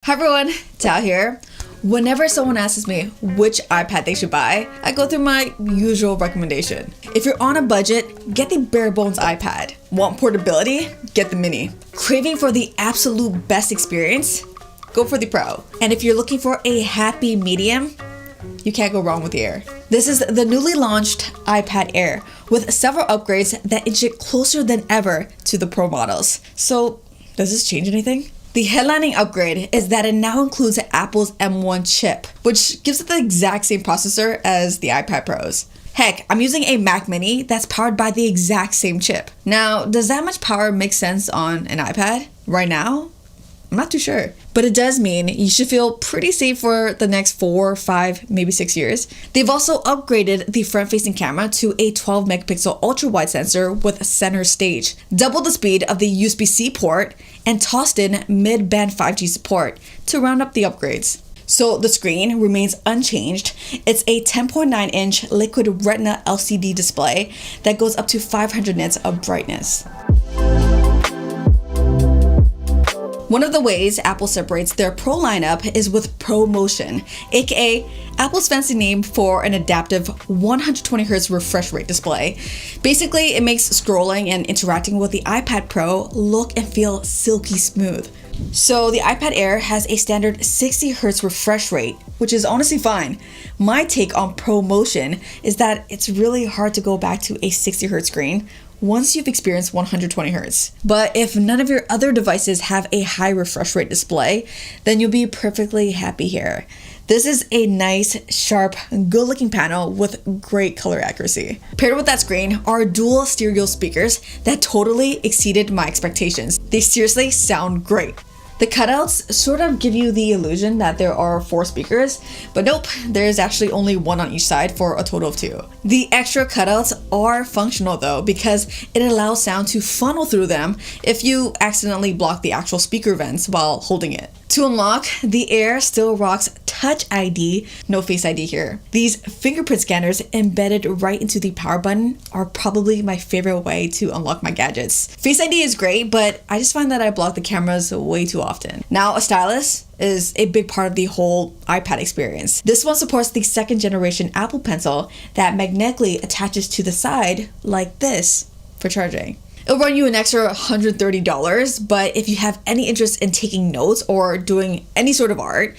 Hi everyone, Tao here. Whenever someone asks me which iPad they should buy, I go through my usual recommendation. If you're on a budget, get the bare bones iPad. Want portability? Get the mini. Craving for the absolute best experience? Go for the Pro. And if you're looking for a happy medium, you can't go wrong with the Air. This is the newly launched iPad Air with several upgrades that inch it closer than ever to the Pro models. So, does this change anything? The headlining upgrade is that it now includes Apple's M1 chip, which gives it the exact same processor as the iPad Pros. Heck, I'm using a Mac Mini that's powered by the exact same chip. Now, does that much power make sense on an iPad? Right now? I'm not too sure. But it does mean you should feel pretty safe for the next 4, 5, maybe 6 years. They've also upgraded the front-facing camera to a 12 megapixel ultra-wide sensor with a center stage, doubled the speed of the USB-C port, and tossed in mid-band 5G support to round up the upgrades. So the screen remains unchanged. It's a 10.9-inch liquid retina LCD display that goes up to 500 nits of brightness. One of the ways Apple separates their Pro lineup is with ProMotion, aka Apple's fancy name for an adaptive 120Hz refresh rate display. Basically, it makes scrolling and interacting with the iPad Pro look and feel silky smooth. So the iPad Air has a standard 60Hz refresh rate, which is honestly fine. My take on ProMotion is that it's really hard to go back to a 60Hz screen once you've experienced 120Hz. But if none of your other devices have a high refresh rate display, then you'll be perfectly happy here. This is a nice, sharp, good-looking panel with great color accuracy. Paired with that screen are dual stereo speakers that totally exceeded my expectations. They seriously sound great. The cutouts sort of give you the illusion that there are 4 speakers, but nope, there's actually only 1 on each side for a total of 2. The extra cutouts are functional though, because it allows sound to funnel through them if you accidentally block the actual speaker vents while holding it. To unlock, the Air still rocks Touch ID, no Face ID here. These fingerprint scanners embedded right into the power button are probably my favorite way to unlock my gadgets. Face ID is great, but I just find that I block the cameras way too often. Now, a stylus is a big part of the whole iPad experience. This one supports the 2nd generation Apple Pencil that magnetically attaches to the side like this for charging. It'll run you an extra $130, but if you have any interest in taking notes or doing any sort of art,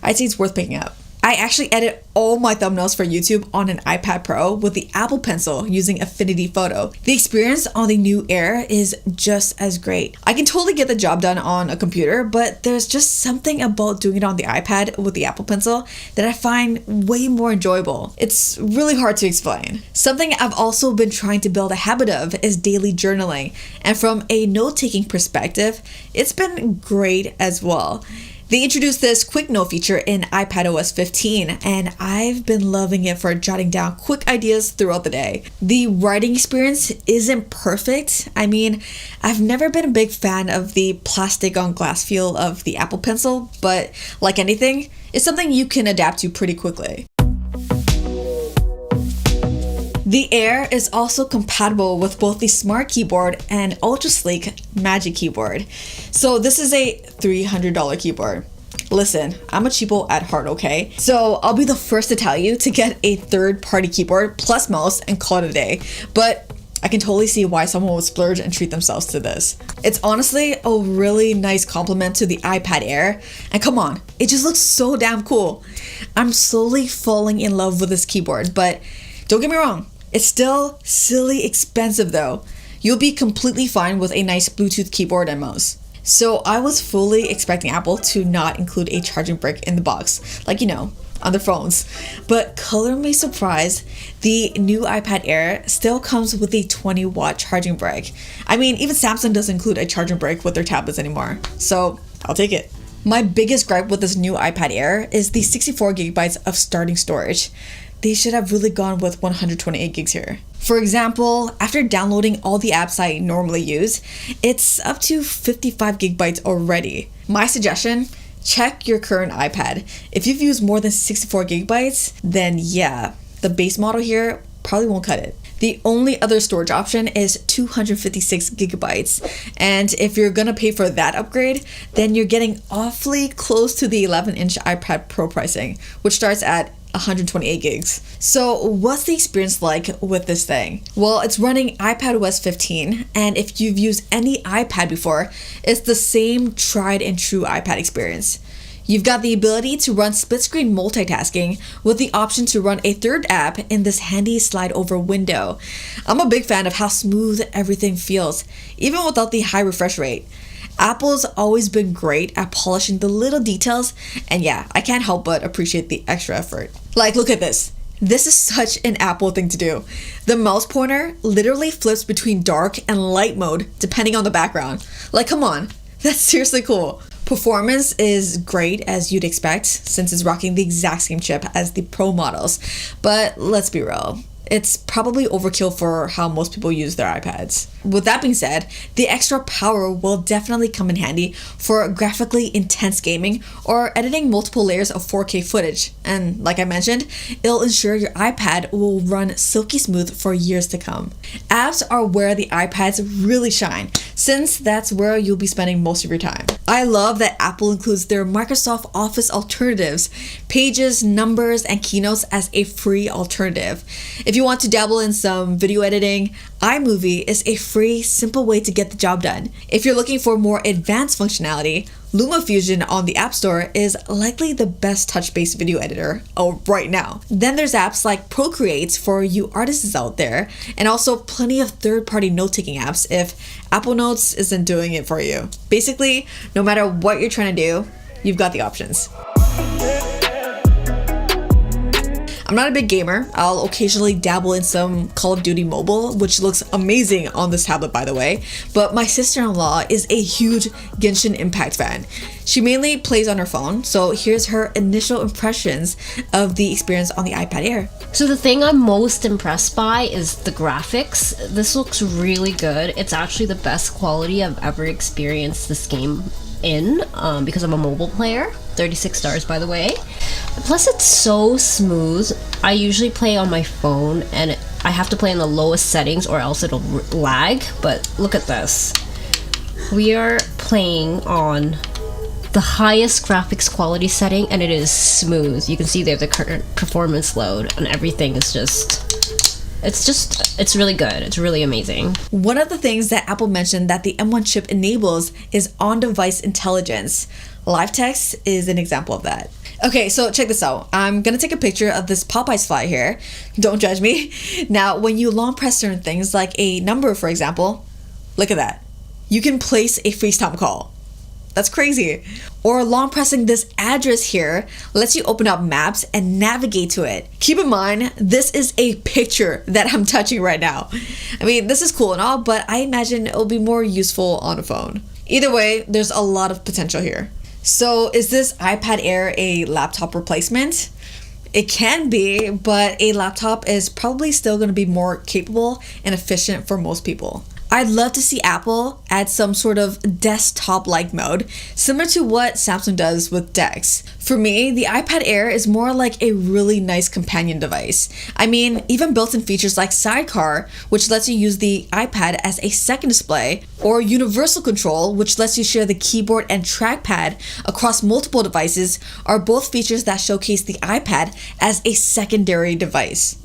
I'd say it's worth picking up. I actually edit all my thumbnails for YouTube on an iPad Pro with the Apple Pencil using Affinity Photo. The experience on the new Air is just as great. I can totally get the job done on a computer, but there's just something about doing it on the iPad with the Apple Pencil that I find way more enjoyable. It's really hard to explain. Something I've also been trying to build a habit of is daily journaling, and from a note-taking perspective, it's been great as well. They introduced this quick note feature in iPadOS 15, and I've been loving it for jotting down quick ideas throughout the day. The writing experience isn't perfect. I mean, I've never been a big fan of the plastic on glass feel of the Apple Pencil, but like anything, it's something you can adapt to pretty quickly. The Air is also compatible with both the Smart Keyboard and ultra sleek Magic Keyboard. So this is a $300 keyboard. Listen, I'm a cheapo at heart, okay? So I'll be the first to tell you to get a third-party keyboard plus mouse and call it a day. But I can totally see why someone would splurge and treat themselves to this. It's honestly a really nice compliment to the iPad Air. And come on, it just looks so damn cool. I'm slowly falling in love with this keyboard, but don't get me wrong. It's still silly expensive though. You'll be completely fine with a nice Bluetooth keyboard and mouse. So I was fully expecting Apple to not include a charging brick in the box, like on their phones. But color me surprised, the new iPad Air still comes with a 20-watt charging brick. I mean, even Samsung doesn't include a charging brick with their tablets anymore, so I'll take it. My biggest gripe with this new iPad Air is the 64 gigabytes of starting storage. They should have really gone with 128 gigs here. For example, after downloading all the apps I normally use, it's up to 55 gigabytes already. My suggestion, check your current iPad. If you've used more than 64 gigabytes, then yeah, the base model here probably won't cut it. The only other storage option is 256 gigabytes. And if you're gonna pay for that upgrade, then you're getting awfully close to the 11-inch iPad Pro pricing, which starts at 128 gigs. So what's the experience like with this thing? Well, it's running iPadOS 15, and if you've used any iPad before, it's the same tried and true iPad experience. You've got the ability to run split-screen multitasking with the option to run a third app in this handy slide-over window. I'm a big fan of how smooth everything feels, even without the high refresh rate. Apple's always been great at polishing the little details, and yeah, I can't help but appreciate the extra effort. Like, look at this. This is such an Apple thing to do. The mouse pointer literally flips between dark and light mode depending on the background. Like, come on, that's seriously cool. Performance is great as you'd expect since it's rocking the exact same chip as the Pro models, but let's be real. It's probably overkill for how most people use their iPads. With that being said, the extra power will definitely come in handy for graphically intense gaming or editing multiple layers of 4K footage. And like I mentioned, it'll ensure your iPad will run silky smooth for years to come. Apps are where the iPads really shine, since that's where you'll be spending most of your time. I love that Apple includes their Microsoft Office alternatives, Pages, Numbers, and Keynotes as a free alternative. If you want to dabble in some video editing, iMovie is a free, simple way to get the job done. If you're looking for more advanced functionality, LumaFusion on the App Store is likely the best touch-based video editor right now. Then there's apps like Procreate for you artists out there, and also plenty of third-party note-taking apps if Apple Notes isn't doing it for you. Basically, no matter what you're trying to do, you've got the options. I'm not a big gamer. I'll occasionally dabble in some Call of Duty Mobile, which looks amazing on this tablet, by the way. But my sister-in-law is a huge Genshin Impact fan. She mainly plays on her phone, so here's her initial impressions of the experience on the iPad Air. So the thing I'm most impressed by is the graphics. This looks really good. It's actually the best quality I've ever experienced this game in because I'm a mobile player. 36 stars, by the way. Plus, it's so smooth. I usually play on my phone and I have to play in the lowest settings or else it'll lag. But look at this. We are playing on the highest graphics quality setting and it is smooth. You can see there the current performance load and everything is it's really good. It's really amazing. One of the things that Apple mentioned that the M1 chip enables is on-device intelligence. Live text is an example of that. Okay, so check this out. I'm gonna take a picture of this Popeyes fly here. Don't judge me. Now, when you long press certain things like a number, for example, look at that. You can place a FaceTime call. That's crazy. Or long pressing this address here lets you open up maps and navigate to it. Keep in mind, this is a picture that I'm touching right now. I mean, this is cool and all, but I imagine it'll be more useful on a phone. Either way, there's a lot of potential here. So is this iPad Air a laptop replacement? It can be, but a laptop is probably still going to be more capable and efficient for most people. I'd love to see Apple add some sort of desktop-like mode, similar to what Samsung does with DeX. For me, the iPad Air is more like a really nice companion device. I mean, even built-in features like Sidecar, which lets you use the iPad as a second display, or Universal Control, which lets you share the keyboard and trackpad across multiple devices, are both features that showcase the iPad as a secondary device.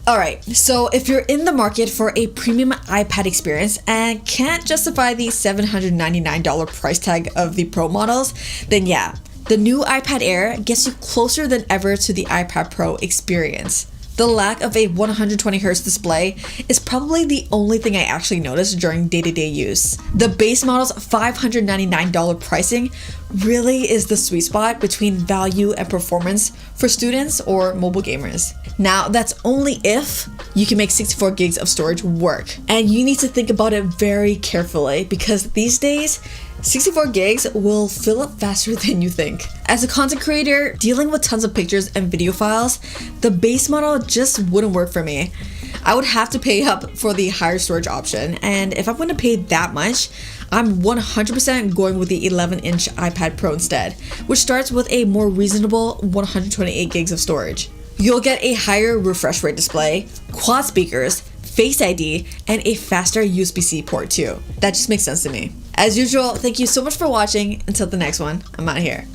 Alright, so if you're in the market for a premium iPad experience and can't justify the $799 price tag of the Pro models, then yeah, the new iPad Air gets you closer than ever to the iPad Pro experience. The lack of a 120Hz display is probably the only thing I actually noticed during day-to-day use. The base model's $599 pricing really is the sweet spot between value and performance for students or mobile gamers. Now, that's only if you can make 64 gigs of storage work. And you need to think about it very carefully because these days, 64 gigs will fill up faster than you think. As a content creator, dealing with tons of pictures and video files, the base model just wouldn't work for me. I would have to pay up for the higher storage option, and if I'm going to pay that much, I'm 100% going with the 11-inch iPad Pro instead, which starts with a more reasonable 128 gigs of storage. You'll get a higher refresh rate display, quad speakers, Face ID, and a faster USB-C port too. That just makes sense to me. As usual, thank you so much for watching. Until the next one, I'm out of here.